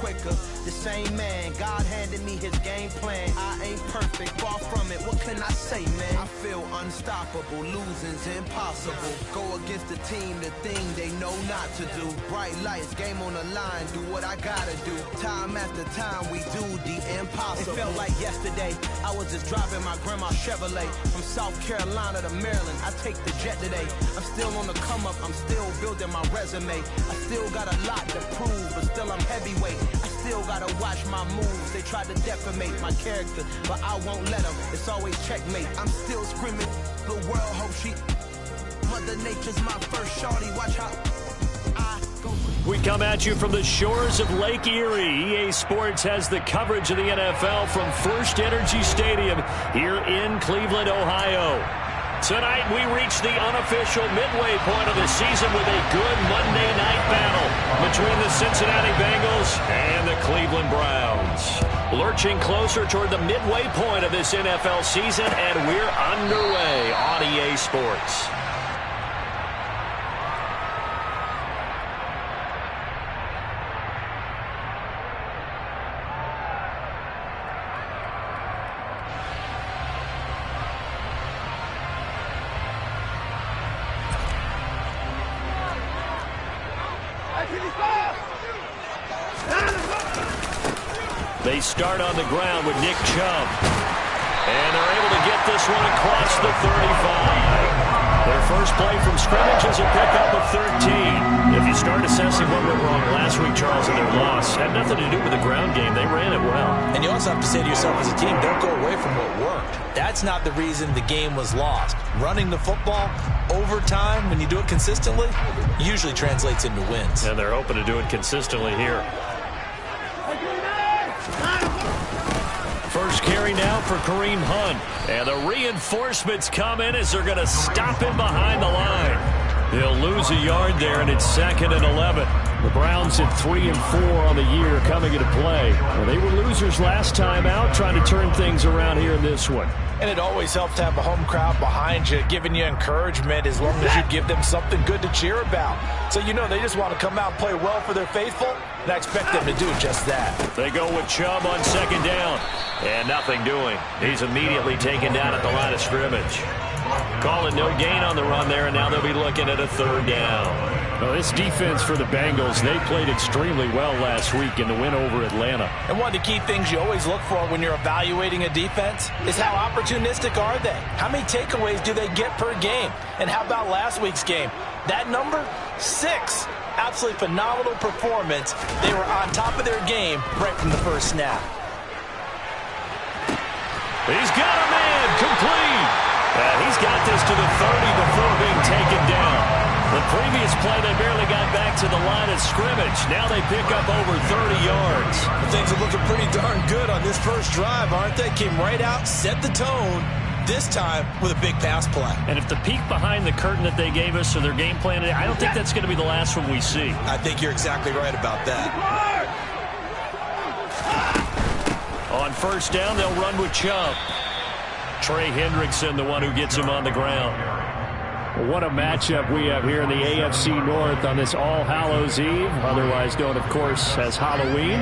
quicker. The same man, God handed me his game plan. I ain't perfect, far from it. What can I say, man? I feel unstoppable. Losing's impossible. Go against the team, the thing they know not to do. Bright lights, game on the line. Do what I gotta do. Time after time, we do the impossible. It felt like yesterday. I was just driving my grandma's Chevrolet from South Carolina to Maryland. I take the jet today. I'm still on the come up. I'm still building my resume. I still got a lot to prove, but still I'm heavyweight. I still gotta watch my moves. They tried to defamate my character, but I won't let them. It's always checkmate. I'm still screaming. The world hope she. Mother Nature's my first shorty. Watch how I go. We come at you from the shores of Lake Erie. EA Sports has the coverage of the NFL from First Energy Stadium here in Cleveland, Ohio. Tonight we reach the unofficial midway point of the season with a good Monday night battle between the Cincinnati Bengals and the Cleveland Browns. Lurching closer toward the midway point of this NFL season, and we're underway on EA Sports. They start on the ground with Nick Chubb. And they're able to get this one across the 35. Their first play from scrimmage is a pickup of 13. If you start assessing what went wrong last week, Charles, in their loss, had nothing to do with the ground game. They ran it well. And you also have to say to yourself as a team, don't go away from what worked. That's not the reason the game was lost. Running the football over time, when you do it consistently, usually translates into wins. And they're hoping to do it consistently here. First carry now for Kareem Hunt. And the reinforcements come in as they're going to stop him behind the line. He'll lose a yard there, and it's 2nd and 11. The Browns at 3 and 4 on the year coming into play. Well, they were losers last time out, trying to turn things around here in this one. And it always helps to have a home crowd behind you, giving you encouragement as long as you give them something good to cheer about. So you know they just want to come out and play well for their faithful, and I expect them to do just that. They go with Chubb on 2nd down. And nothing doing. He's immediately taken down at the line of scrimmage. Calling no gain on the run there, and now they'll be looking at a 3rd down. Well, this defense for the Bengals, they played extremely well last week in the win over Atlanta. And one of the key things you always look for when you're evaluating a defense is how opportunistic are they? How many takeaways do they get per game? And how about last week's game? That number? 6. Absolutely phenomenal performance. They were on top of their game right from the first snap. He's got a man complete. And he's got this to the 30 before being taken down. The previous play, they barely got back to the line of scrimmage. Now they pick up over 30 yards. Things are looking pretty darn good on this first drive, aren't they? Came right out, set the tone, this time with a big pass play. And if the peek behind the curtain that they gave us or their game plan, I don't think that's going to be the last one we see. I think you're exactly right about that. On 1st down, they'll run with Chubb. Trey Hendrickson, the one who gets him on the ground. What a matchup we have here in the AFC North on this All Hallows Eve, otherwise known, of course, as Halloween.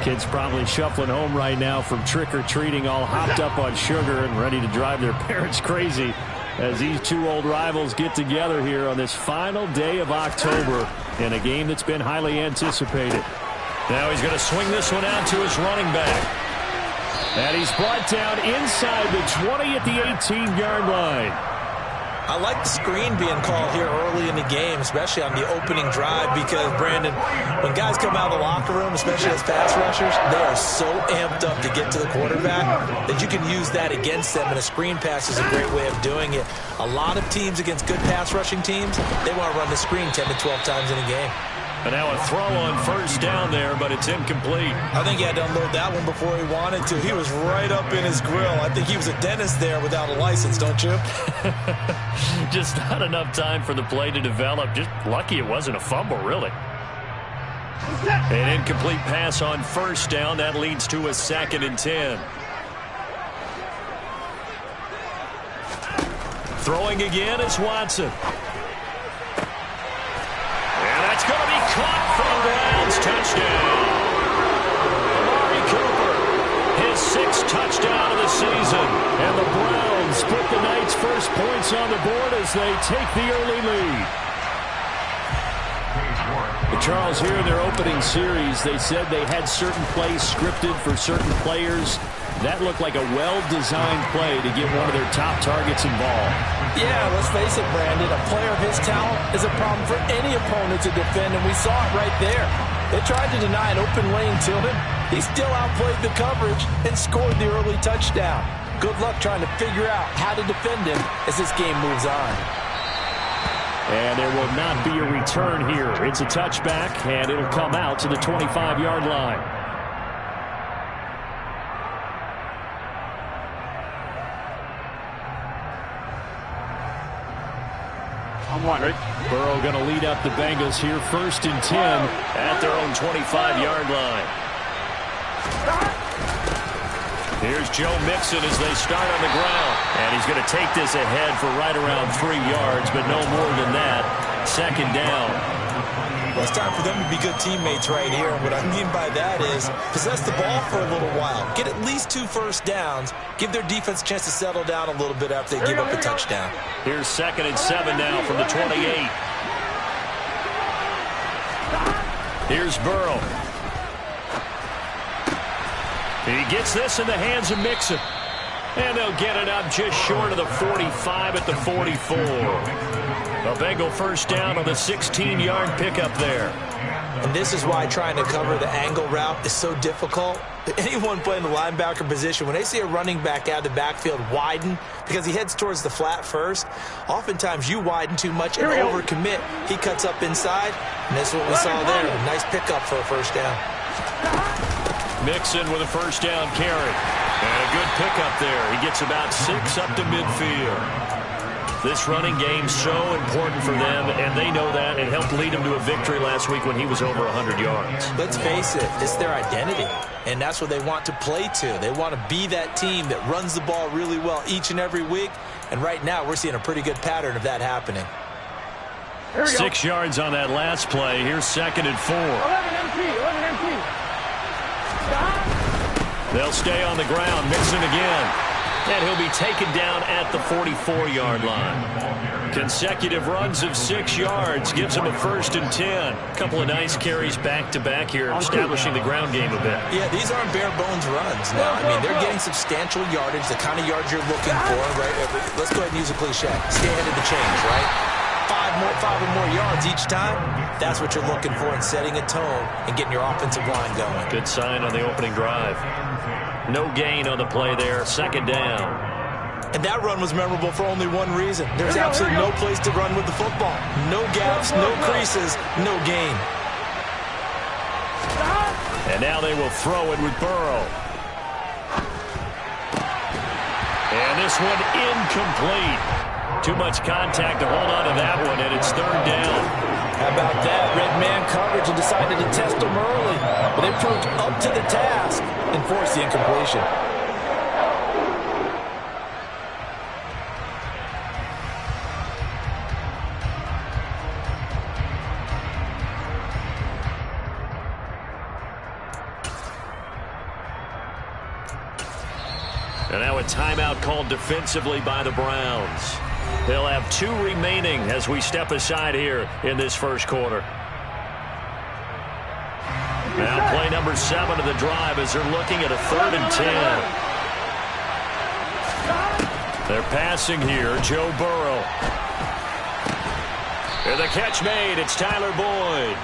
Kids probably shuffling home right now from trick-or-treating, all hopped up on sugar and ready to drive their parents crazy as these two old rivals get together here on this final day of October in a game that's been highly anticipated. Now he's going to swing this one out to his running back. And he's brought down inside the 20 at the 18-yard line. I like the screen being called here early in the game, especially on the opening drive, because, Brandon, when guys come out of the locker room, especially as pass rushers, they are so amped up to get to the quarterback that you can use that against them, and a screen pass is a great way of doing it. A lot of teams against good pass rushing teams, they want to run the screen 10 to 12 times in a game. And now a throw on 1st down there, but it's incomplete. I think he had to unload that one before he wanted to. He was right up in his grill. I think he was a dentist there without a license, don't you? Just not enough time for the play to develop. Just lucky it wasn't a fumble, really. An incomplete pass on 1st down. That leads to a 2nd and 10. Throwing again is Watson. And that's going to be caught for the Browns. Touchdown. put the Knights' first points on the board as they take the early lead. Charles, here in their opening series, they said they had certain plays scripted for certain players. That looked like a well-designed play to get one of their top targets involved. Yeah, let's face it, Brandon. A player of his talent is a problem for any opponent to defend, and we saw it right there. They tried to deny an open lane to him. He still outplayed the coverage and scored the early touchdown. Good luck trying to figure out how to defend him as this game moves on. And there will not be a return here. It's a touchback, and it'll come out to the 25-yard line. I'm wondering. Burrow going to lead up the Bengals here, 1st and 10 at their own 25-yard line. Here's Joe Mixon as they start on the ground. And he's going to take this ahead for right around 3 yards, but no more than that. 2nd down. Well, it's time for them to be good teammates right here. And what I mean by that is possess the ball for a little while. Get at least 2 first downs. Give their defense a chance to settle down a little bit after they give up a touchdown. Here's 2nd and 7 now from the 28. Here's Burrow. He gets this in the hands of Mixon. And they'll get it up just short of the 45 at the 44. A Bengal first down on the 16-yard pickup there. And this is why trying to cover the angle route is so difficult. Anyone playing the linebacker position, when they see a running back out of the backfield widen because he heads towards the flat first, oftentimes you widen too much and overcommit. He cuts up inside, and that's what we saw there. A nice pickup for a first down. Mixon with a first down carry. And a good pickup there. He gets about 6 up to midfield. This running game so important for them, and they know that. It helped lead them to a victory last week when he was over 100 yards. Let's face it, it's their identity, and that's what they want to play to. They want to be that team that runs the ball really well each and every week, and right now we're seeing a pretty good pattern of that happening. 6 yards on that last play. Here's 2nd and 4. 11 empty. They'll stay on the ground. Mixon again. And he'll be taken down at the 44-yard line. Consecutive runs of 6 yards gives him a 1st and 10. A couple of nice carries back-to-back here, establishing the ground game a bit. Yeah, these aren't bare-bones runs now. I mean, they're getting substantial yardage, the kind of yards you're looking for, right? Let's go ahead and use a cliche. Stay ahead of the change, right? 5 or more yards each time. That's what you're looking for in setting a tone and getting your offensive line going. Good sign on the opening drive. No gain on the play there. 2nd down. And that run was memorable for only one reason. There's absolutely no place to run with the football. No gaps, no creases, no gain. And now they will throw it with Burrow. And this one incomplete. Too much contact to hold on to that one, and it's 3rd down. How about that? Red man coverage and decided to test them early. But they proved up to the task and forced the incompletion. And now a timeout called defensively by the Browns. They'll have 2 remaining as we step aside here in this first quarter. Now play number 7 of the drive as they're looking at a 3rd and 10. They're passing here. Joe Burrow. And the catch made. It's Tyler Boyd.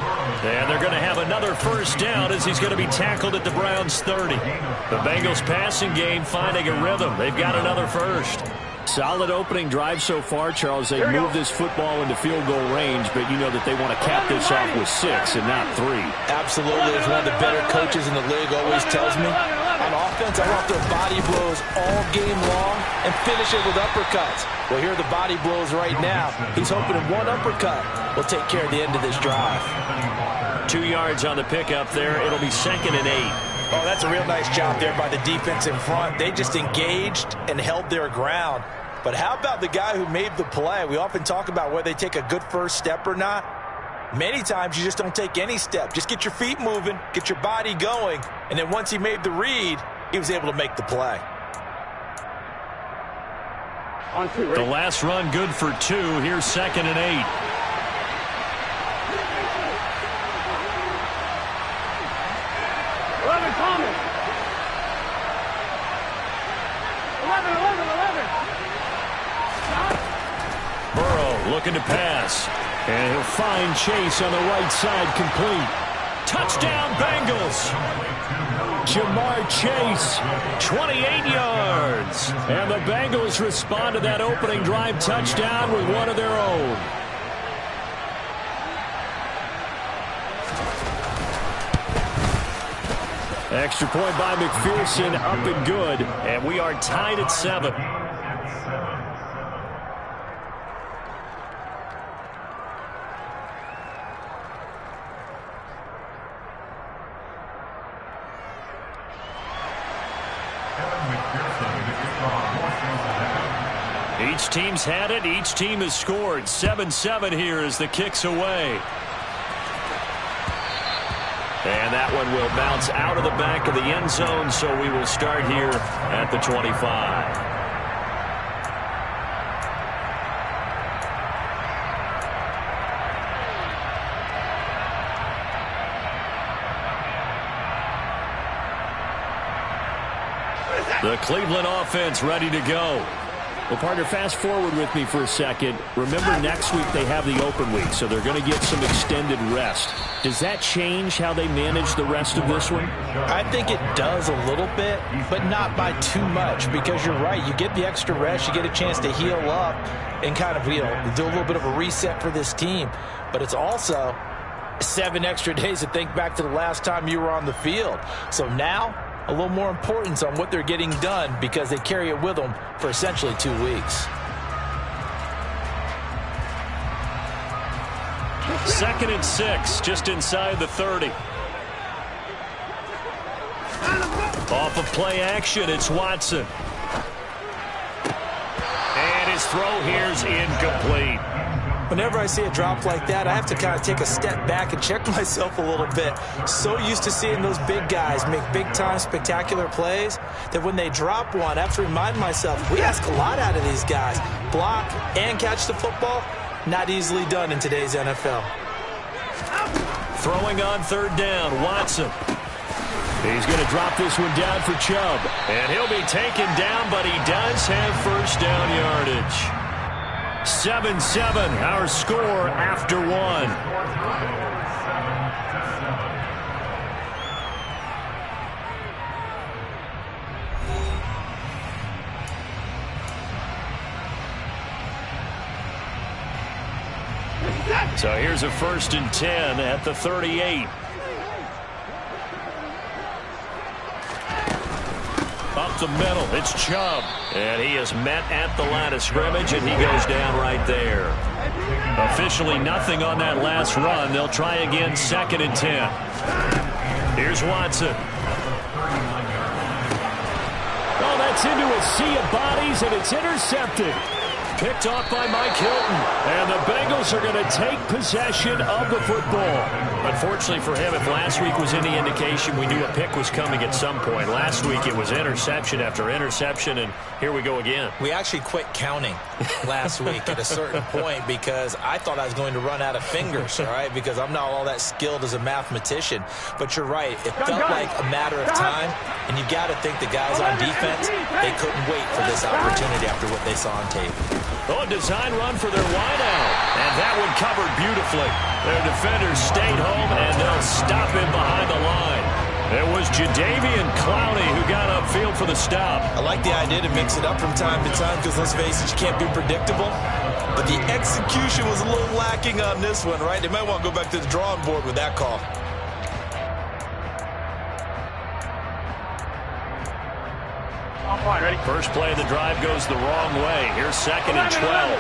And they're going to have another first down as he's going to be tackled at the Browns' 30. The Bengals passing game finding a rhythm. They've got another first. Solid opening drive so far, Charles. They moved this football into field goal range, but you know that they want to cap this off with 6 and not 3. Absolutely. As one of the better coaches in the league always tells me, on offense, I want their body blows all game long and finish it with uppercuts. Well, here are the body blows right now. He's hoping that one uppercut will take care of the end of this drive. 2 yards on the pickup there. It'll be 2nd and 8. Oh, that's a real nice job there by the defense in front. They just engaged and held their ground. But how about the guy who made the play? We often talk about whether they take a good first step or not. Many times you just don't take any step. Just get your feet moving, get your body going, and then once he made the read, he was able to make the play. On 2, The ready? last run good for 2. Here's 2nd and 8. Thomas. 11. Burrow looking to pass. And he'll find Chase on the right side, complete. Touchdown, Bengals. Jamar Chase, 28 yards. And the Bengals respond to that opening drive touchdown with one of their own. Extra point by McPherson, up and good. And we are tied at 7. Each team's had it. Each team has scored. 7-7 here as the kick's away. And that one will bounce out of the back of the end zone, so we will start here at the 25. The Cleveland offense ready to go. Well, partner, fast forward with me for a second. Remember, next week they have the open week, so they're going to get some extended rest. Does that change how they manage the rest of this one? I think it does a little bit, but not by too much, because you're right. You get the extra rest. You get a chance to heal up and kind of, do a little bit of a reset for this team. But it's also 7 extra days to think back to the last time you were on the field. So now, a little more importance on what they're getting done because they carry it with them for essentially 2 weeks. 2nd and 6, just inside the 30. Off of play action, it's Watson. And his throw here's incomplete. Whenever I see a drop like that, I have to kind of take a step back and check myself a little bit. So used to seeing those big guys make big-time spectacular plays that when they drop one, I have to remind myself, we ask a lot out of these guys. Block and catch the football, not easily done in today's NFL. Throwing on 3rd down, Watson. He's going to drop this one down for Chubb. And he'll be taken down, but he does have first down yardage. 7-7, our score after 1. So here's a 1st and 10 at the 38. Up the middle, it's Chubb. And he is met at the line of scrimmage, and he goes down right there. Officially nothing on that last run. They'll try again, 2nd and 10. Here's Watson. Oh, that's into a sea of bodies, and it's intercepted. Picked off by Mike Hilton. And the Bengals are going to take possession of the football. Unfortunately for him, if last week was any indication, we knew a pick was coming at some point. Last week it was interception after interception, and here we go again. We actually quit counting last week at a certain point because I thought I was going to run out of fingers, all right, because I'm not all that skilled as a mathematician. But you're right. It felt like a matter of time, and you've got to think the guys on defense, they couldn't wait for this opportunity after what they saw on tape. Oh, design run for their wideout. And that one covered beautifully. Their defenders stayed home, and they'll stop him behind the line. It was Jadeveon Clowney who got upfield for the stop. I like the idea to mix it up from time to time because, let's face it, you can't be predictable. But the execution was a little lacking on this one, right? They might want to go back to the drawing board with that call. I'm fine, ready? First play of the drive goes the wrong way. Here's 2nd and 12.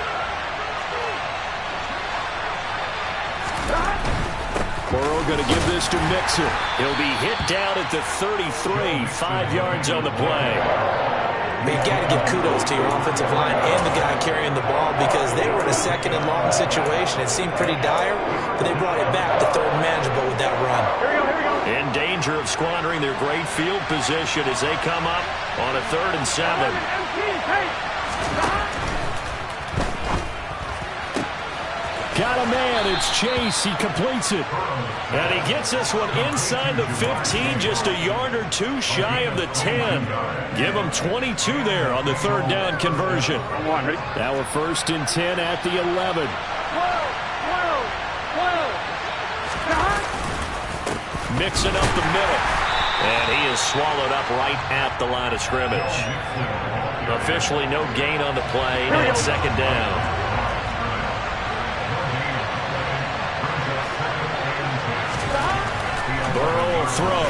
Burrow going to give this to Mixon. He'll be hit down at the 33, 5 yards on the play. But you got to give kudos to your offensive line and the guy carrying the ball because they were in a 2nd and long situation. It seemed pretty dire, but they brought it back to 3rd and manageable with that run. Here we go. In danger of squandering their great field position as they come up on a 3rd and 7. Got a man. It's Chase. He completes it. And he gets this one inside the 15, just a yard or two shy of the 10. Give him 22 there on the third down conversion. Now we're 1st and 10 at the 11. Mixing up the middle. And he is swallowed up right at the line of scrimmage. Officially no gain on the play, and it's 2nd down. Burrow will throw.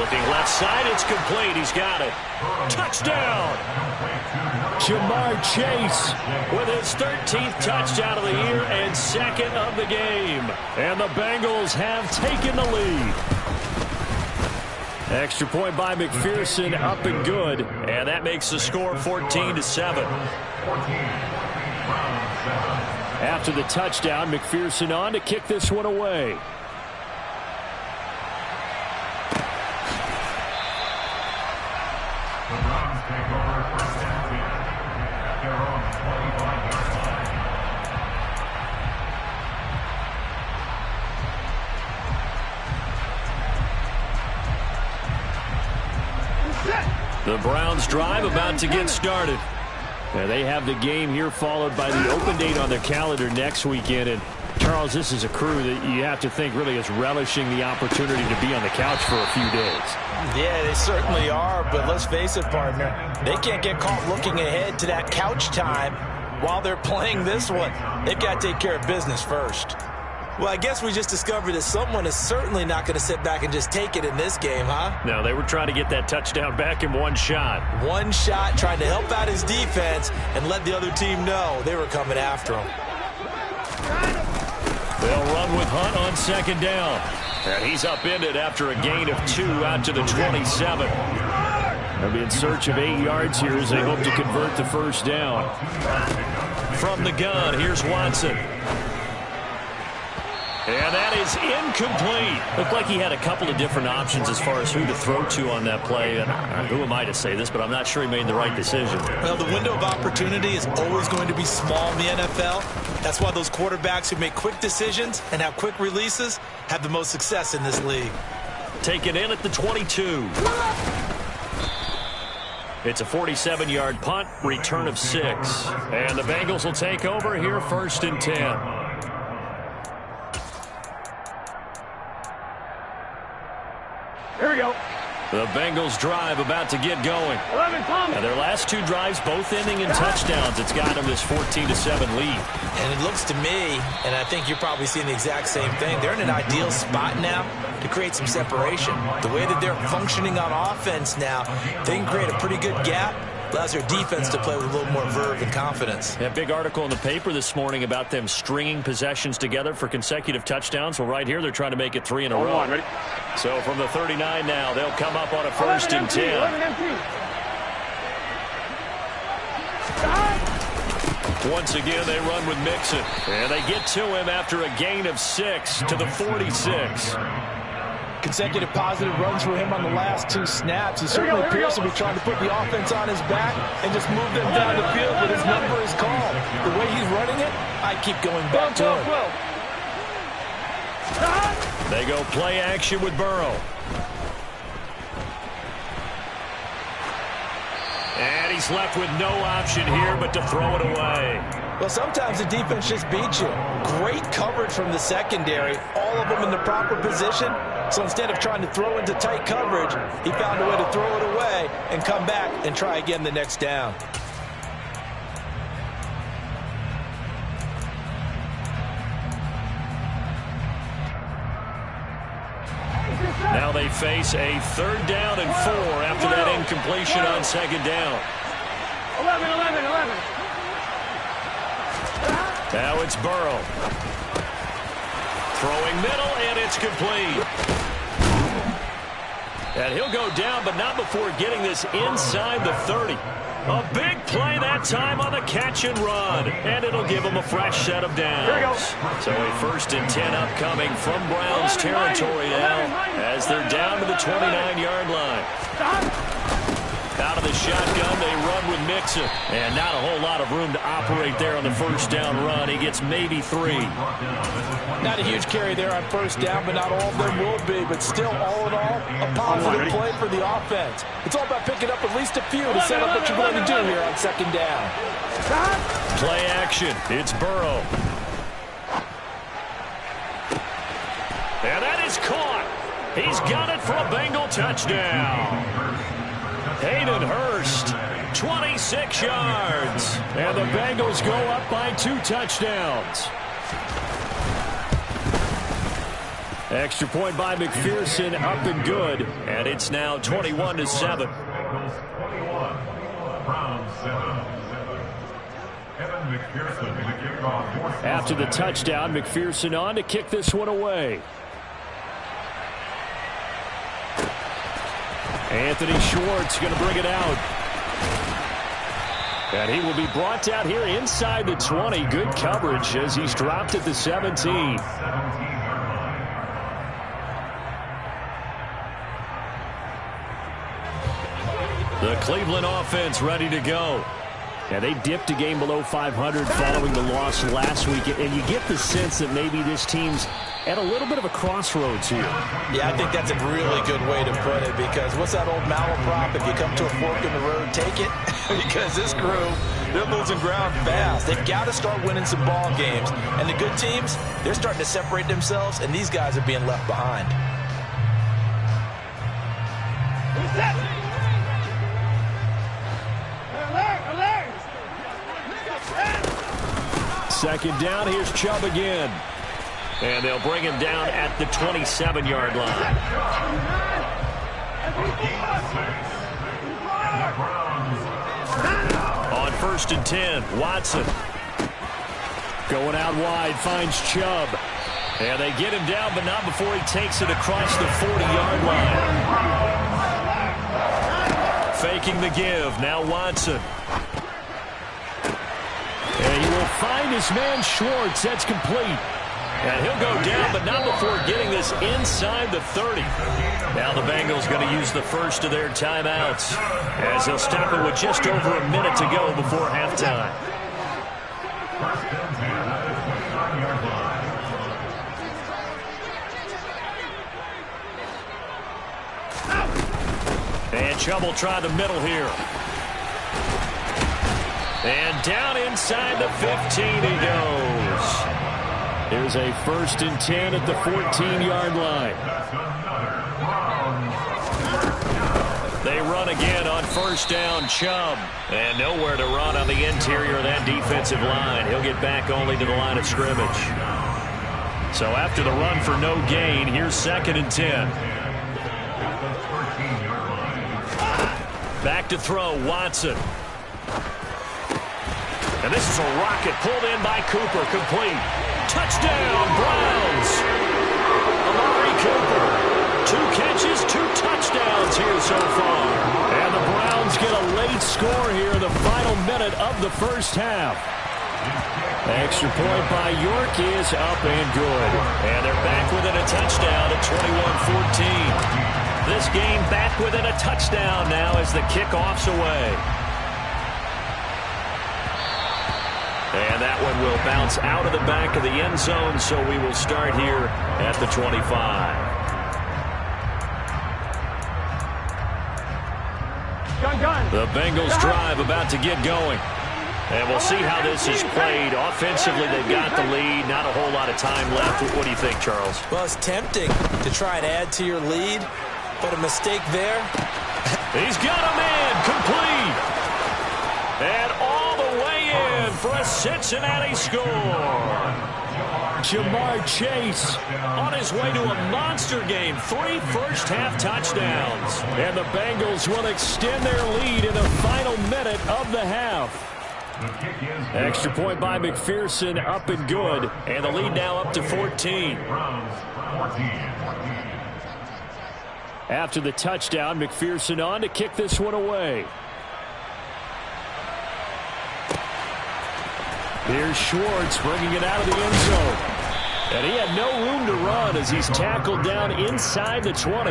Looking left side, it's complete. He's got it. Touchdown! Jamar Chase with his 13th touchdown of the year and 2nd of the game. And the Bengals have taken the lead. Extra point by McPherson, up and good. And that makes the score 14-7. After the touchdown, McPherson on to kick this one away. The Browns drive about to get started. Now they have the game here followed by the open date on their calendar next weekend. And Charles, this is a crew that you have to think really is relishing the opportunity to be on the couch for a few days. Yeah, they certainly are, but let's face it, partner. They can't get caught looking ahead to that couch time while they're playing this one. They've got to take care of business first. Well, I guess we just discovered that someone is certainly not going to sit back and just take it in this game, huh? No, they were trying to get that touchdown back in one shot. One shot, trying to help out his defense and let the other team know they were coming after him. They'll run with Hunt on 2nd down. And he's upended after a gain of 2 out to the 27. They'll be in search of 8 yards here as they hope to convert the 1st down. From the gun, here's Watson. And that is incomplete. Looked like he had a couple of different options as far as who to throw to on that play. And who am I to say this, but I'm not sure he made the right decision. Well, the window of opportunity is always going to be small in the NFL. That's why those quarterbacks who make quick decisions and have quick releases have the most success in this league. Taken in at the 22. It's a 47-yard punt, return of 6. And the Bengals will take over here 1st and 10. Here we go. The Bengals drive about to get going. Now their last 2 drives both ending in touchdowns. It's got them this 14-7 lead. And it looks to me, and I think you're probably seeing the exact same thing, they're in an ideal spot now to create some separation. The way that they're functioning on offense now, they can create a pretty good gap. Allows their defense to play with a little more verve and confidence. A big article in the paper this morning about them stringing possessions together for consecutive touchdowns. Well, right here, they're trying to make it 3 in a row. Ready? So from the 39 now, they'll come up on a 1st and 10. Once again, they run with Mixon. And they get to him after a gain of 6 to the 46. Consecutive positive runs for him on the last 2 snaps. He certainly appears to be trying to put the offense on his back and just move them down the field, but his number is called. The way he's running it, I keep going back to him. They go play action with Burrow. And he's left with no option here but to throw it away. Well, sometimes the defense just beats you. Great coverage from the secondary, all of them in the proper position. So instead of trying to throw into tight coverage, he found a way to throw it away and come back and try again the next down. Now they face a 3rd down and 4 after that incompletion on 2nd down. 11. Now it's Burrow. Throwing middle, and it's complete. And he'll go down, but not before getting this inside the 30. A big play that time on the catch and run. And it'll give him a fresh set of downs. So a 1st and 10 upcoming from Browns territory now as they're down to the 29-yard line. Out of the shotgun, they run with Mixon. And not a whole lot of room to operate there on the first down run. He gets maybe 3. Not a huge carry there on first down, but not all of them will be. But still, all in all, a positive play for the offense. It's all about picking up at least a few to set up what you're going to do here on second down. Play action. It's Burrow. And that is caught. He's got it for a Bengal touchdown. Hayden Hurst, 26 yards. And the Bengals go up by 2 touchdowns. Extra point by McPherson, up and good. And it's now 21-7. After the touchdown, McPherson on to kick this one away. Anthony Schwartz going to bring it out. And he will be brought down here inside the 20. Good coverage as he's dropped at the 17. The Cleveland offense ready to go. Yeah, they dipped a game below 500 following the loss last week, and you get the sense that maybe this team's at a little bit of a crossroads here. Yeah, I think that's a really good way to put it, because what's that old malaprop? If you come to a fork in the road, take it. Because this crew, they're losing ground fast. They've got to start winning some ball games. And the good teams, they're starting to separate themselves, and these guys are being left behind. Second down, here's Chubb again. And they'll bring him down at the 27-yard line. On 1st and 10, Watson. Going out wide, finds Chubb. And they get him down, but not before he takes it across the 40-yard line. Faking the give, now Watson. And he will find his man Schwartz. That's complete. And he'll go down, but not before getting this inside the 30. Now the Bengals going to use the first of their timeouts, as they'll stop it with just over a minute to go before halftime. And Chubb will try the middle here. And down inside the 15 he goes. Here's a 1st and 10 at the 14-yard line. They run again on 1st down, Chubb. And nowhere to run on the interior of that defensive line. He'll get back only to the line of scrimmage. So after the run for no gain, here's 2nd and 10. Back to throw, Watson. And this is a rocket pulled in by Cooper, complete. Touchdown, Browns. Amari Cooper. 2 catches, 2 touchdowns here so far. And the Browns get a late score here in the final minute of the first half. Extra point by York is up and good. And they're back within a touchdown at 21-14. This game back within a touchdown now as the kickoff's away. And that one will bounce out of the back of the end zone, so we will start here at the 25. The Bengals drive about to get going. And we'll see how this is played. Offensively, they've got the lead. Not a whole lot of time left. What do you think, Charles? Well, it's tempting to try and add to your lead, but a mistake there. He's got a man complete. And all the way in for a Cincinnati score. Jamar Chase on his way to a monster game. 3 first-half touchdowns. And the Bengals will extend their lead in the final minute of the half. Extra point by McPherson, up and good. And the lead now up to 14. After the touchdown, McPherson on to kick this one away. Here's Schwartz bringing it out of the end zone. And he had no room to run as he's tackled down inside the 20.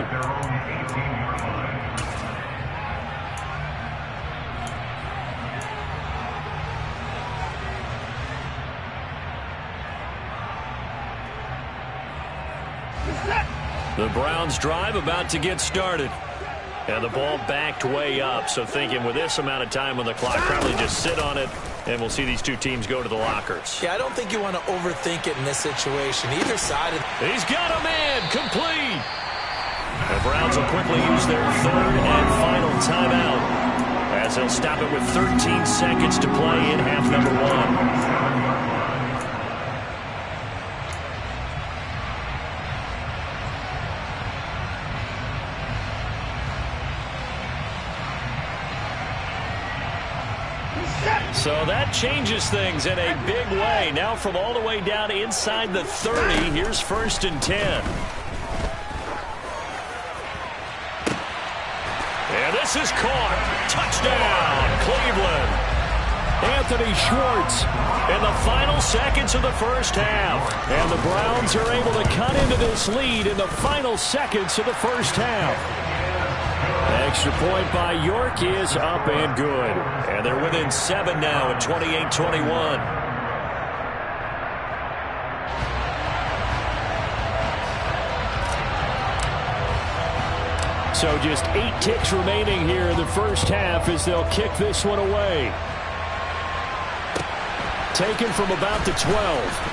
The Browns drive about to get started. And the ball backed way up, so thinking with this amount of time on the clock, probably just sit on it, and we'll see these two teams go to the lockers. Yeah, I don't think you want to overthink it in this situation. Either side. He's got a man, complete. The Browns will quickly use their third and final timeout, as they'll stop it with 13 seconds to play in half number 1. So that changes things in a big way. Now from all the way down inside the 30, here's 1st and 10. And this is caught. Touchdown, Cleveland. Anthony Schwartz in the final seconds of the first half. And the Browns are able to cut into this lead in the final seconds of the first half. Extra point by York is up and good. And they're within 7 now at 28-21. So just 8 ticks remaining here in the first half as they'll kick this one away. Taken from about the 12.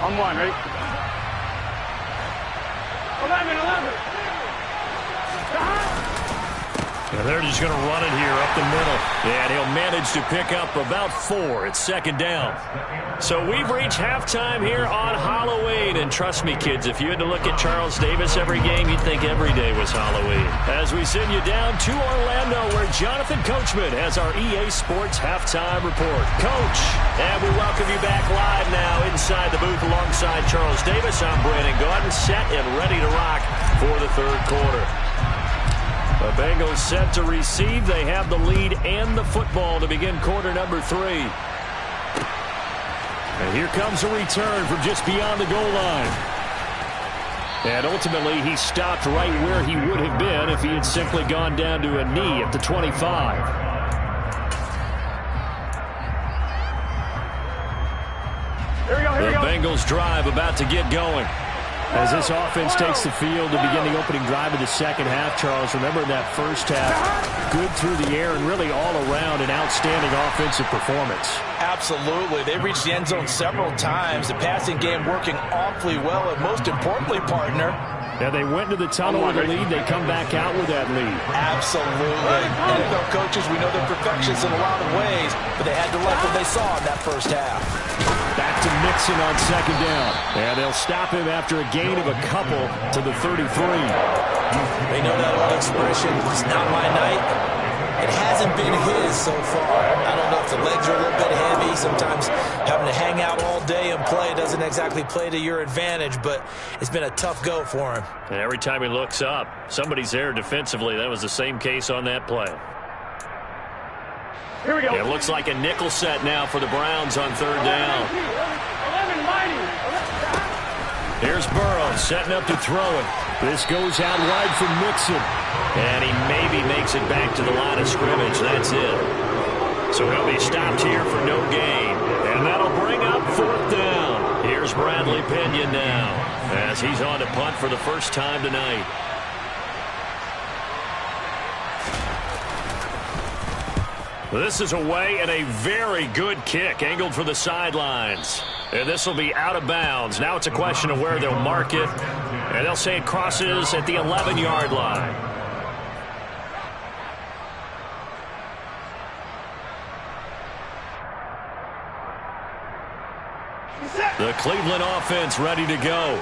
On one, ready? 11. And they're just going to run it here up the middle. And he'll manage to pick up about 4. It's 2nd down. So we've reached halftime here on Halloween. And trust me, kids, if you had to look at Charles Davis every game, you'd think every day was Halloween. As we send you down to Orlando, where Jonathan Coachman has our EA Sports Halftime Report. Coach, and we welcome you back live now inside the booth alongside Charles Davis. I'm Brandon Gaudin, set and ready to rock for the 3rd quarter. The Bengals set to receive. They have the lead and the football to begin quarter number 3. And here comes a return from just beyond the goal line. And ultimately, he stopped right where he would have been if he had simply gone down to a knee at the 25. Here we go. The Bengals drive about to get going. As this offense takes the field to begin the opening drive of the second half, Charles, remember in that first half, good through the air and really all around an outstanding offensive performance. Absolutely. They reached the end zone several times. The passing game working awfully well, and most importantly, partner, yeah, they went to the tunnel with a lead. They come back out with that lead. Absolutely. NFL coaches, we know they're perfectionists in a lot of ways, but they had to like what they saw in that first half. Back to Mixon on 2nd down. And they'll stop him after a gain of a couple to the 33. They know that old expression, it's not my night. It hasn't been his so far. I don't know if the legs are a little bit heavy. Sometimes having to hang out all day and play doesn't exactly play to your advantage, but it's been a tough go for him. And every time he looks up, somebody's there defensively. That was the same case on that play. Here we go. It looks like a nickel set now for the Browns on 3rd down. 11, mighty. Here's Burrow setting up to throw it. This goes out wide for Mixon. And he maybe makes it back to the line of scrimmage. That's it. So he'll be stopped here for no gain. And that'll bring up 4th down. Here's Bradley Pinion now as he's on to punt for the first time tonight. This is away and a very good kick angled for the sidelines. And this will be out of bounds. Now it's a question of where they'll mark it. And they'll say it crosses at the 11-yard line. The Cleveland offense ready to go.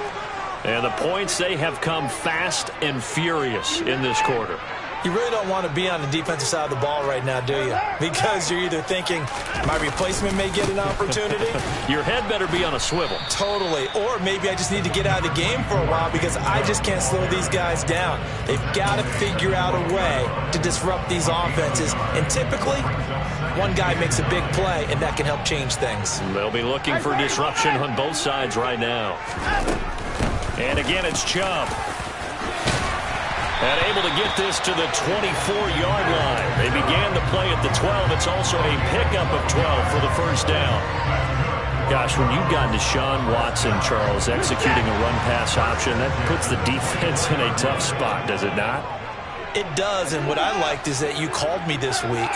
And the points, they have come fast and furious in this quarter. You really don't want to be on the defensive side of the ball right now, do you? Because you're either thinking, my replacement may get an opportunity. Your head better be on a swivel. Totally. Or maybe I just need to get out of the game for a while because I just can't slow these guys down. They've got to figure out a way to disrupt these offenses. And typically, one guy makes a big play, and that can help change things. They'll be looking for disruption on both sides right now. And again, it's Chubb. And able to get this to the 24-yard line. They began the play at the 12. It's also a pickup of 12 for the first down. Gosh, when you've got Deshaun Watson, Charles, executing a run-pass option, that puts the defense in a tough spot, does it not? It does, and what I liked is that you called me this week,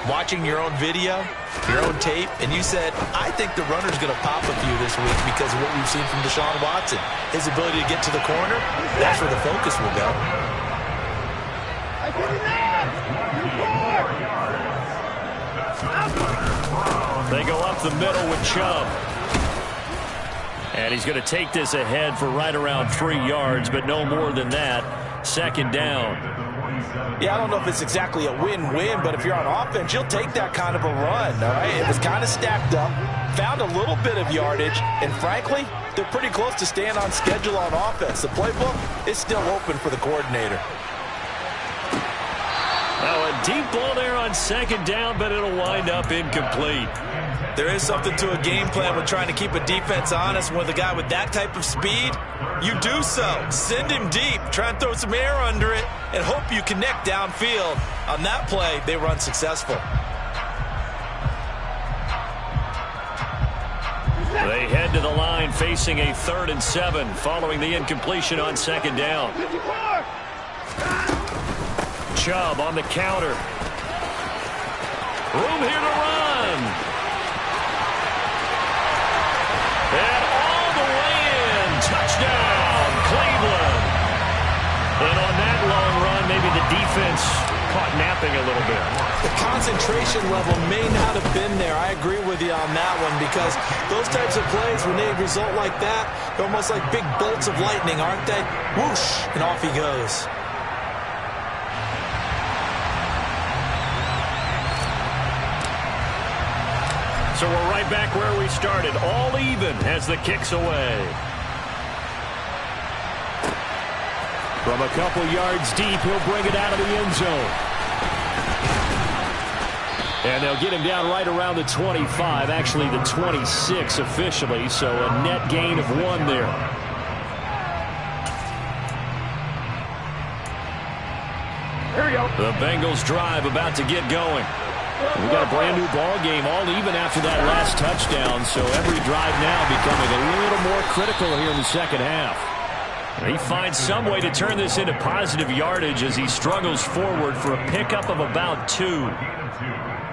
watching your own video, your own tape, and you said, I think the runner's going to pop a few this week because of what we've seen from Deshaun Watson. His ability to get to the corner, that's where the focus will go. They go up the middle with Chubb. And he's going to take this ahead for right around 3 yards, but no more than that. Second down. Yeah, I don't know if it's exactly a win-win, but if you're on offense, you'll take that kind of a run, all right? It was kind of stacked up, found a little bit of yardage, and frankly, they're pretty close to staying on schedule on offense. The playbook is still open for the coordinator. Now a deep ball there on second down, but it'll wind up incomplete. There is something to a game plan with trying to keep a defense honest. With a guy with that type of speed, you do so. Send him deep, try and throw some air under it, and hope you connect downfield. On that play, they were unsuccessful. They head to the line facing a 3rd and 7 following the incompletion on second down. Chubb on the counter. Room here to run. And all the way in. Touchdown, Cleveland. And on that long run, maybe the defense caught napping a little bit. The concentration level may not have been there. I agree with you on that one because those types of plays, when they result like that, they're almost like big bolts of lightning, aren't they? Whoosh, and off he goes. So we're right back where we started, all even as the kick's away. From a couple yards deep, he'll bring it out of the end zone. And they'll get him down right around the 25, actually the 26 officially, so a net gain of 1 there. Here we go. The Bengals drive about to get going. We got a brand new ball game, all even after that last touchdown, so every drive now becoming a little more critical here in the second half. He finds some way to turn this into positive yardage as he struggles forward for a pickup of about 2.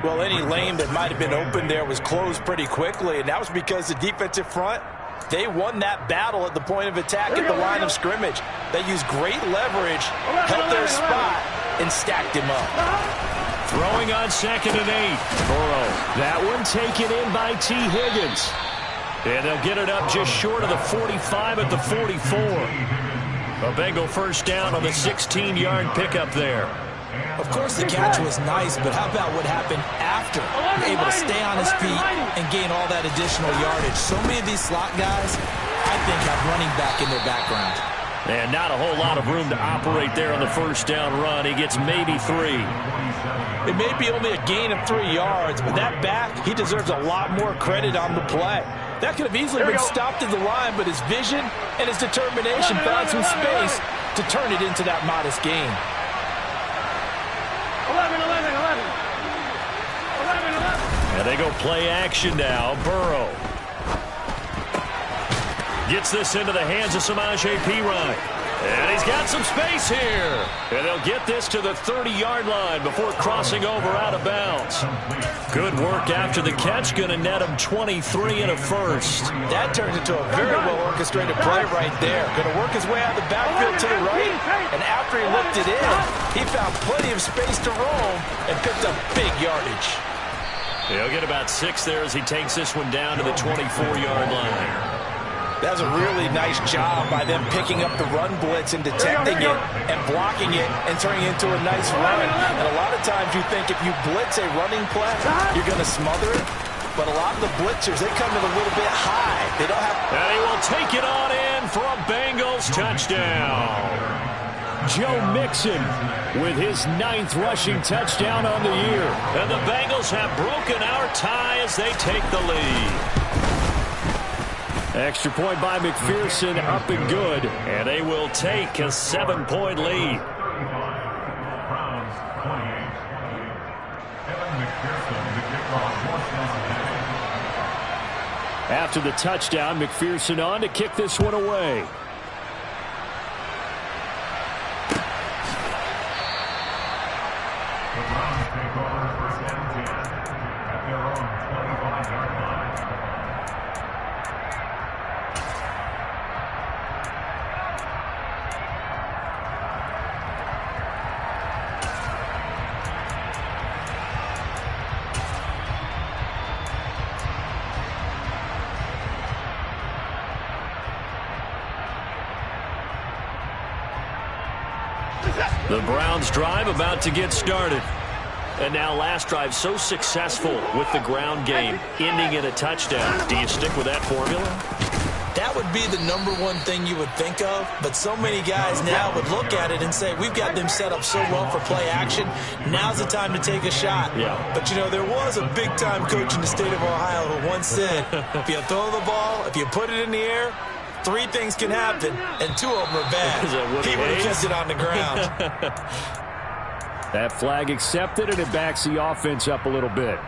Well, any lane that might have been open there was closed pretty quickly, and that was because the defensive front, they won that battle at the point of attack at the line of scrimmage. They used great leverage, held their spot, and stacked him up. Throwing on 2nd and 8. Burrow. That one taken in by T. Higgins. And they'll get it up just short of the 45 at the 44. A Bengal first down on the 16-yard pickup there. Of course, the catch was nice, but how about what happened after? Able to stay on his feet and gain all that additional yardage. So many of these slot guys, I think, have running back in their background. And not a whole lot of room to operate there on the first down run. He gets maybe 3. It may be only a gain of 3 yards, but that back, he deserves a lot more credit on the play. That could have easily been stopped at the line, but his vision and his determination found some space to turn it into that modest gain. 11. And they go play action now. Burrow gets this into the hands of Samaje Perine. And he's got some space here. And they'll get this to the 30-yard line before crossing over out of bounds. Good work after the catch. Going to net him 23 and a first. That turns into a very well-orchestrated play right there. Going to work his way out of the backfield to the right. And after he looked it in, he found plenty of space to roam and picked up big yardage. He'll get about 6 there as he takes this one down to the 24-yard line. That was a really nice job by them picking up the run blitz and detecting it and blocking it and turning it into a nice run. And a lot of times you think if you blitz a running play, you're going to smother it. But a lot of the blitzers, they come in a little bit high. They don't have... And he will take it on in for a Bengals touchdown. Joe Mixon with his 9th rushing touchdown on the year. And the Bengals have broken our tie as they take the lead. Extra point by McPherson, up and good. And they will take a 7-point lead. After the touchdown, McPherson on to kick this one away. The Browns take over first and 10 at their own 25-yard line. The Browns drive about to get started. And now last drive so successful with the ground game, ending in a touchdown. Do you stick with that formula? That would be the #1 thing you would think of, but so many guys now would look at it and say, we've got them set up so well for play action. Now's the time to take a shot. Yeah. But, you know, there was a big-time coach in the state of Ohio who once said, if you throw the ball, if you put it in the air, 3 things can happen, and 2 of them are bad. He would have kept it on the ground. That flag accepted, and it backs the offense up a little bit.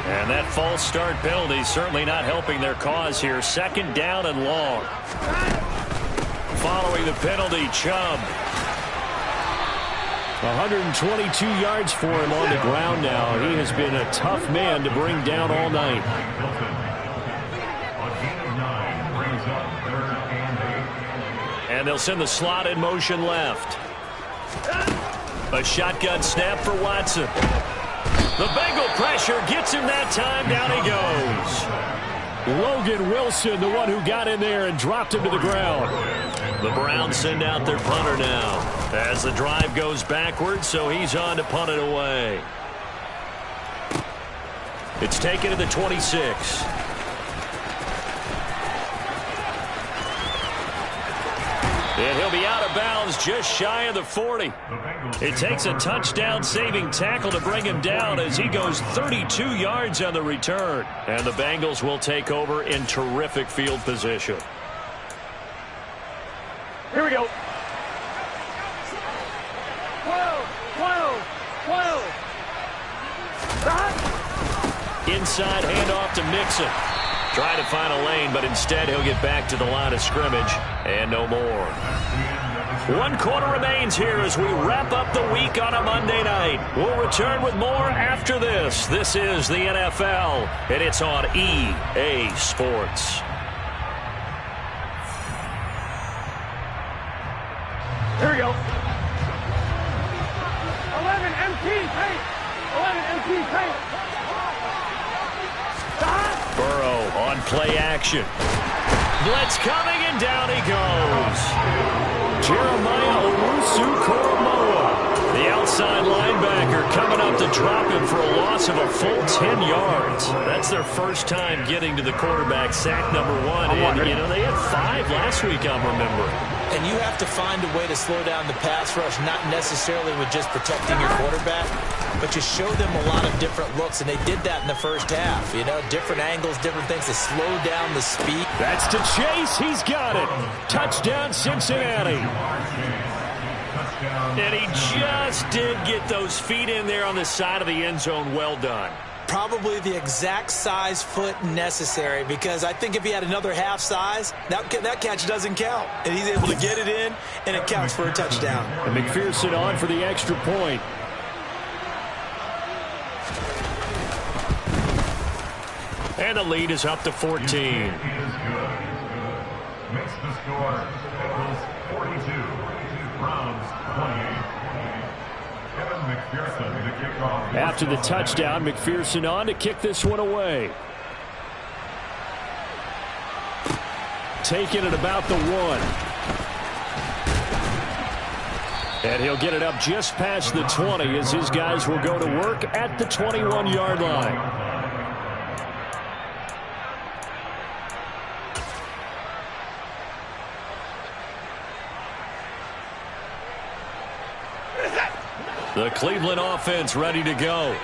And that false start penalty certainly not helping their cause here. 2nd down and long. Following the penalty, Chubb. 122 yards for him on the ground now. He has been a tough man to bring down all night. And they'll send the slot in motion left. A shotgun snap for Watson. The Bengal pressure gets him that time. Down he goes. Logan Wilson, the one who got in there and dropped him to the ground. The Browns send out their punter now as the drive goes backwards, so he's on to punt it away. It's taken to the 26. And he'll be out of bounds just shy of the 40. It takes a touchdown-saving tackle to bring him down as he goes 32 yards on the return. And the Bengals will take over in terrific field position. Here we go. 12. Inside handoff to Mixon. Try to find a lane, but instead he'll get back to the line of scrimmage and no more. 1 quarter remains here as we wrap up the week on a Monday night. We'll return with more after this. This is the NFL, and it's on EA Sports. Here we go. 11 MT paint. 11 MT paint. Burrow on play action. Blitz coming, and down he goes. Jeremiah Owusu-Koramoah, the outside linebacker, coming up to drop him for a loss of a full 10 yards. That's their first time getting to the quarterback, sack #1. And, you know, they had 5 last week, I'm remembering. And you have to find a way to slow down the pass rush, not necessarily with just protecting your quarterback, but you show them a lot of different looks, and they did that in the first half. You know, different angles, different things to slow down the speed. That's to Chase. He's got it. Touchdown, Cincinnati. And he just did get those feet in there on the side of the end zone. Well done. Probably the exact size foot necessary, because I think if he had another half size, that catch doesn't count. And he's able to get it in, and it counts for a touchdown. And McPherson on for the extra point. And the lead is up to 14. Makes the score. Bengals 42. Browns 28. After the touchdown, McPherson on to kick this one away. Taking it about the 1. And he'll get it up just past the 20 as his guys will go to work at the 21-yard line. The Cleveland offense ready to go.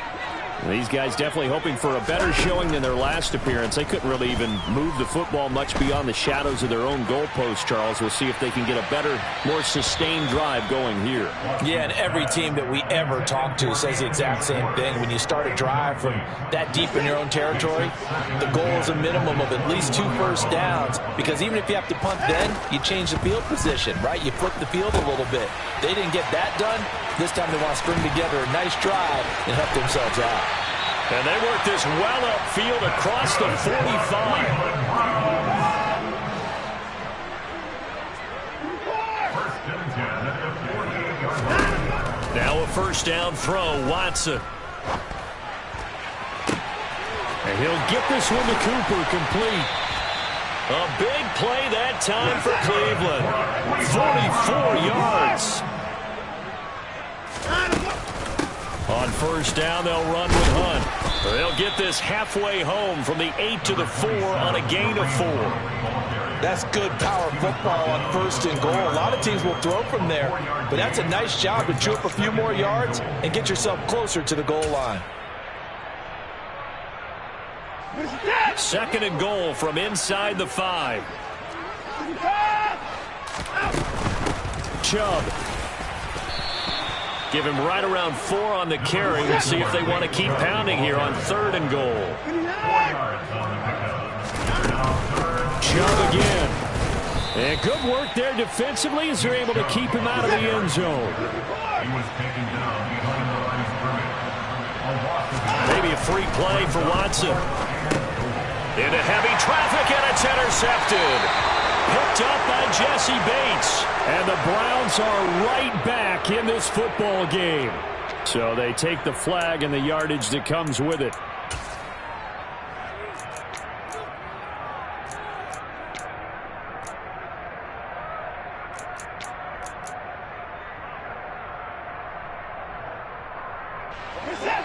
These guys definitely hoping for a better showing than their last appearance. They couldn't really even move the football much beyond the shadows of their own goalpost, Charles. We'll see if they can get a better, more sustained drive going here. Yeah, and every team that we ever talk to says the exact same thing. When you start a drive from that deep in your own territory, the goal is a minimum of at least 2 first downs, because even if you have to punt then, you change the field position, right? You flip the field a little bit. They didn't get that done. This time they want to string together a nice drive and help themselves out. And they work this well upfield across the 45. Now a first down throw, Watson. And he'll get this one to Cooper, complete. A big play that time for Cleveland. 44 yards. On first down, they'll run with Hunt. They'll get this halfway home from the 8 to the 4 on a gain of 4. That's good power football on first and goal. A lot of teams will throw from there, but that's a nice job to chew up a few more yards and get yourself closer to the goal line. Second and goal from inside the 5. Chubb. Give him right around 4 on the carry. We'll see if they want to keep pounding here on third and goal. Chubb again. And good work there defensively as they're able to keep him out of the end zone. Maybe a free play for Watson. Into heavy traffic, and it's intercepted. Picked up by Jesse Bates. And the Browns are right back in this football game. So they take the flag and the yardage that comes with it.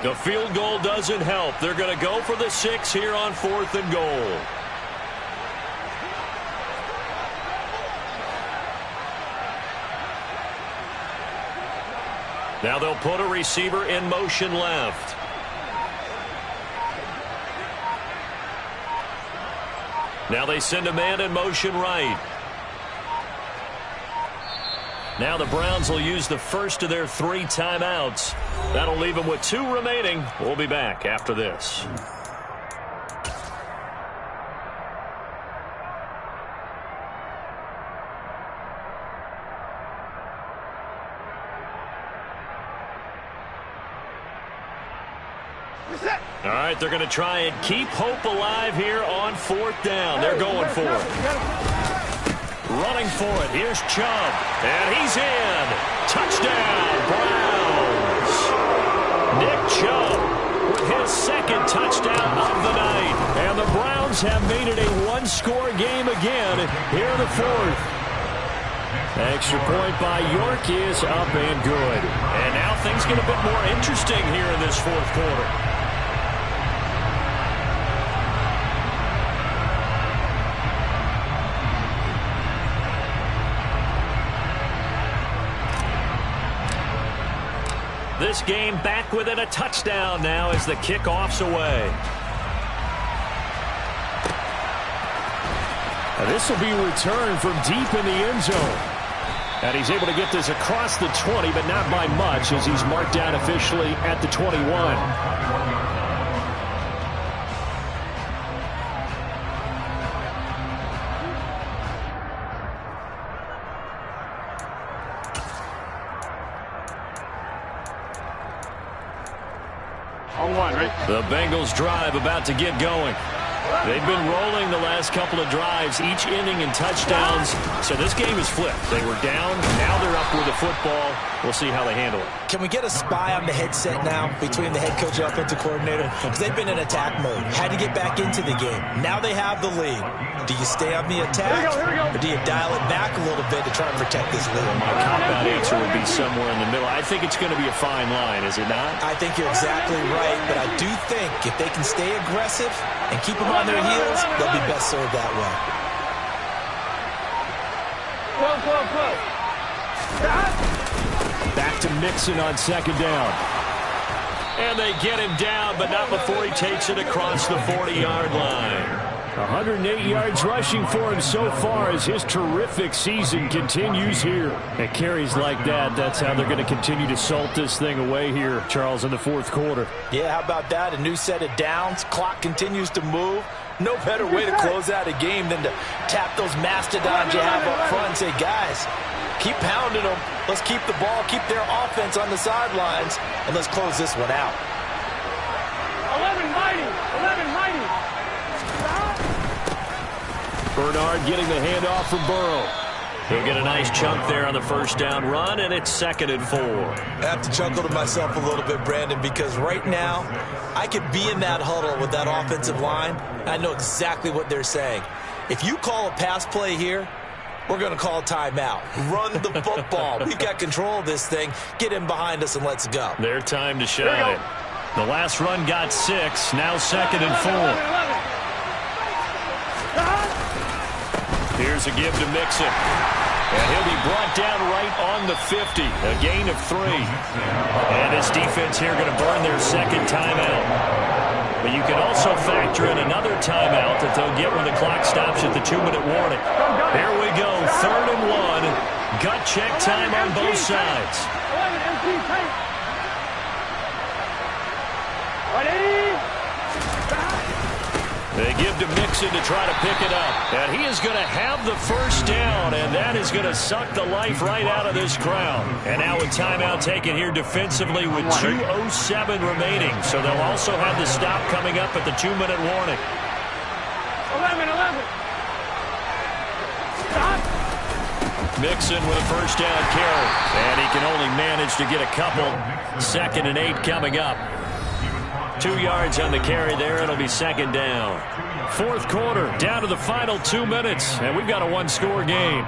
The field goal doesn't help. They're going to go for the 6 here on 4th and goal. Now they'll put a receiver in motion left. Now they send a man in motion right. Now the Browns will use the first of their 3 timeouts. That'll leave them with 2 remaining. We'll be back after this. All right, they're going to try and keep hope alive here on 4th down. They're going for it. Running for it. Here's Chubb. And he's in. Touchdown, Browns. Nick Chubb with his 2nd touchdown of the night. And the Browns have made it a 1-score game again here in the 4th. Extra point by York is up and good. And now things get a bit more interesting here in this 4th quarter. This game back within a touchdown now as the kickoff's away. Now this will be returned from deep in the end zone. And he's able to get this across the 20, but not by much as he's marked down officially at the 21. The Bengals drive about to get going. They've been rolling the last couple of drives, each inning in touchdowns. So this game is flipped. They were down. Now they're up with the football. We'll see how they handle it. Can we get a spy on the headset now between the head coach and offensive coordinator? Because they've been in attack mode. Had to get back into the game. Now they have the lead. Do you stay on the attack, or do you dial it back a little bit to try and protect this lead? My cop-out answer would be somewhere in the middle. I think it's going to be a fine line, is it not? I think you're exactly right, but I do think if they can stay aggressive and keep them on their heels, they'll be best served that way. Back to Mixon on 2nd down. And they get him down, but not before he takes it across the 40-yard line. 108 yards rushing for him so far as his terrific season continues here. And carries like that, that's how they're going to continue to salt this thing away here, Charles, in the fourth quarter. Yeah, how about that? A new set of downs. Clock continues to move. No better way to close out a game than to tap those mastodons you have up front and say, guys, keep pounding them. Let's keep the ball, keep their offense on the sidelines, and let's close this one out. 11 mighty. 11 mighty. Bernard getting the handoff from Burrow. He'll get a nice chunk there on the first down run, and it's 2nd and 4. I have to chuckle to myself a little bit, Brandon, because right now I could be in that huddle with that offensive line. I know exactly what they're saying. If you call a pass play here, we're going to call a timeout. Run the football. We've got control of this thing. Get in behind us and let's go. Their time to shine. The last run got 6. Now 2nd and 4. Here's a give to Mixon. And he'll be brought down right on the 50. A gain of 3. And his defense here going to burn their second timeout. But you can also factor in another timeout that they'll get when the clock stops at the 2-minute warning. Here we go, 3rd and 1. Gut check time on both sides. 11 MP tight. Ready? They give to Mixon to try to pick it up. And he is going to have the first down, and that is going to suck the life right out of this crowd. And now a timeout taken here defensively with 2:07 remaining. So they'll also have the stop coming up at the 2-minute warning. 11. Stop. Mixon with a first down carry. And he can only manage to get a couple. 2nd and 8 coming up. 2 yards on the carry there. It'll be 2nd down. Fourth quarter, down to the final 2 minutes, and we've got a one-score game.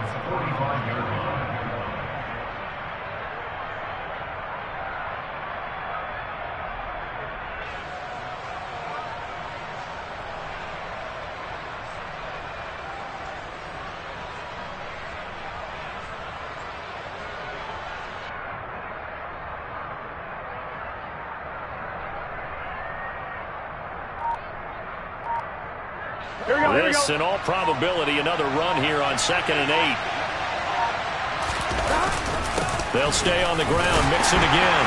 This, in all probability, another run here on 2nd and 8. They'll stay on the ground. Mixon again.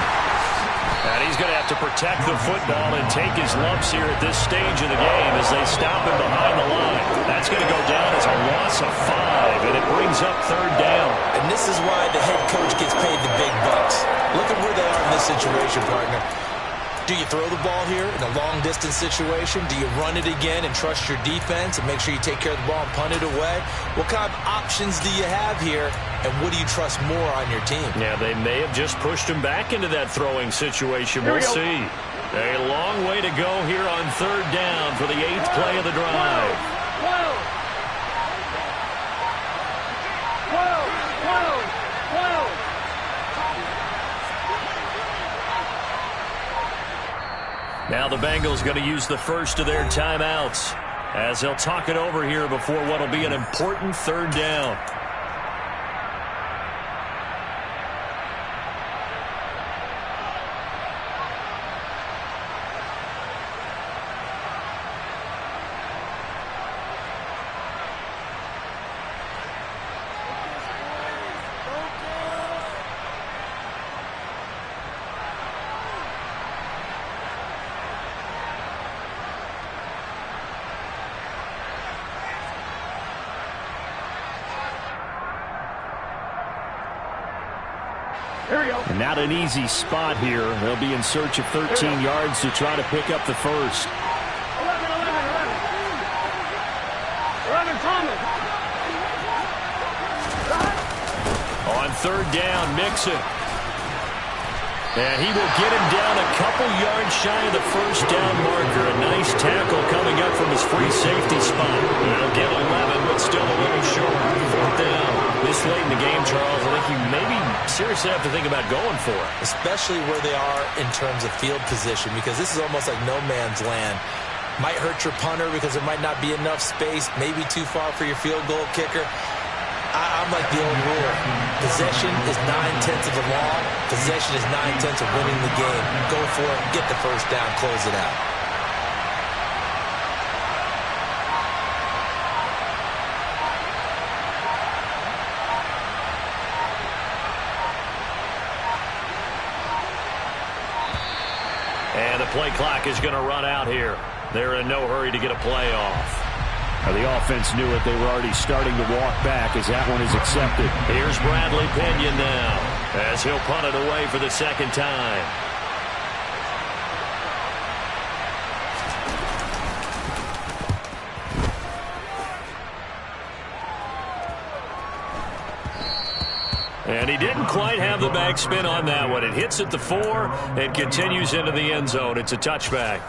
And he's going to have to protect the football and take his lumps here at this stage of the game as they stop him behind the line. That's going to go down as a loss of 5, and it brings up 3rd down. And this is why the head coach gets paid the big bucks. Look at where they are in this situation, partner. Do you throw the ball here in a long-distance situation? Do you run it again and trust your defense and make sure you take care of the ball and punt it away? What kind of options do you have here, and what do you trust more on your team? Yeah, they may have just pushed him back into that throwing situation. We'll see. A long way to go here on 3rd down for the 8th play of the drive. 12. Now the Bengals going to use the first of their timeouts as they'll talk it over here before what will be an important 3rd down. And not an easy spot here. They'll be in search of 13 yards to try to pick up the first. 11 Thomas. On 3rd down, Mixon. And he will get him down a couple yards shy of the first down marker. A nice tackle coming up from his free safety spot. They'll get 11, but still a little short. 4th down. This late in the game, Charles, I think you maybe seriously have to think about going for it. Especially where they are in terms of field position, because this is almost like no man's land. Might hurt your punter because there might not be enough space, maybe too far for your field goal kicker. I'm like the old rule. Possession is 9/10 of the law. Possession is 9/10 of winning the game. Go for it, get the first down, close it out. And the play clock is going to run out here. They're in no hurry to get a play off. The offense knew it. They were already starting to walk back as that one is accepted. Here's Bradley Pinion now as he'll punt it away for the second time. And he didn't quite have the back spin on that one. It hits at the 4 and continues into the end zone. It's a touchback.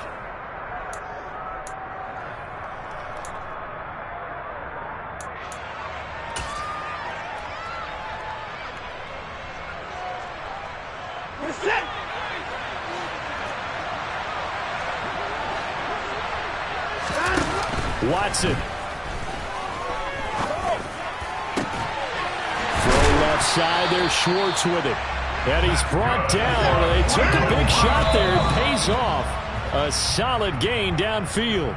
Watson. Throw left side. There's Schwartz with it. And he's brought down. They took a big shot there. It pays off. A solid gain downfield.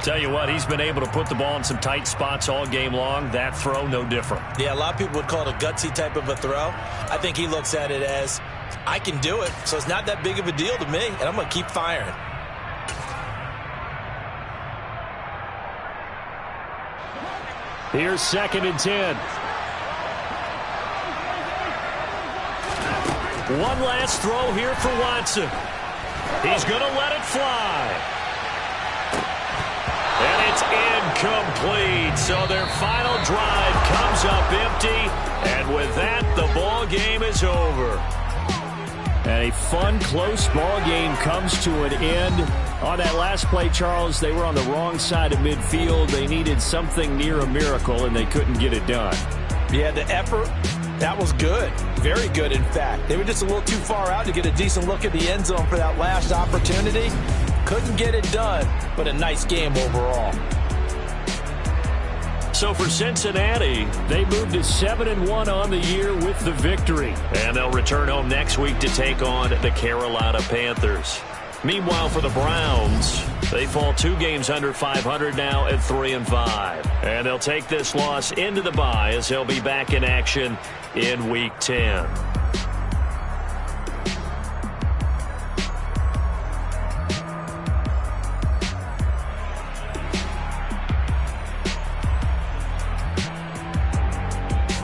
Tell you what, he's been able to put the ball in some tight spots all game long. That throw, no different. Yeah, a lot of people would call it a gutsy type of a throw. I think he looks at it as, I can do it, so it's not that big of a deal to me, and I'm going to keep firing. Here's 2nd and 10. One last throw here for Watson. He's going to let it fly. And it's incomplete. So their final drive comes up empty. And with that, the ball game is over. And a fun, close ball game comes to an end. On that last play, Charles, they were on the wrong side of midfield. They needed something near a miracle, and they couldn't get it done. Yeah, the effort, that was good. Very good, in fact. They were just a little too far out to get a decent look at the end zone for that last opportunity. Couldn't get it done, but a nice game overall. So for Cincinnati, they moved to 7-1 on the year with the victory. And they'll return home next week to take on the Carolina Panthers. Meanwhile, for the Browns, they fall 2 games under 500 now at 3-5. And they'll take this loss into the bye as they'll be back in action in Week 10.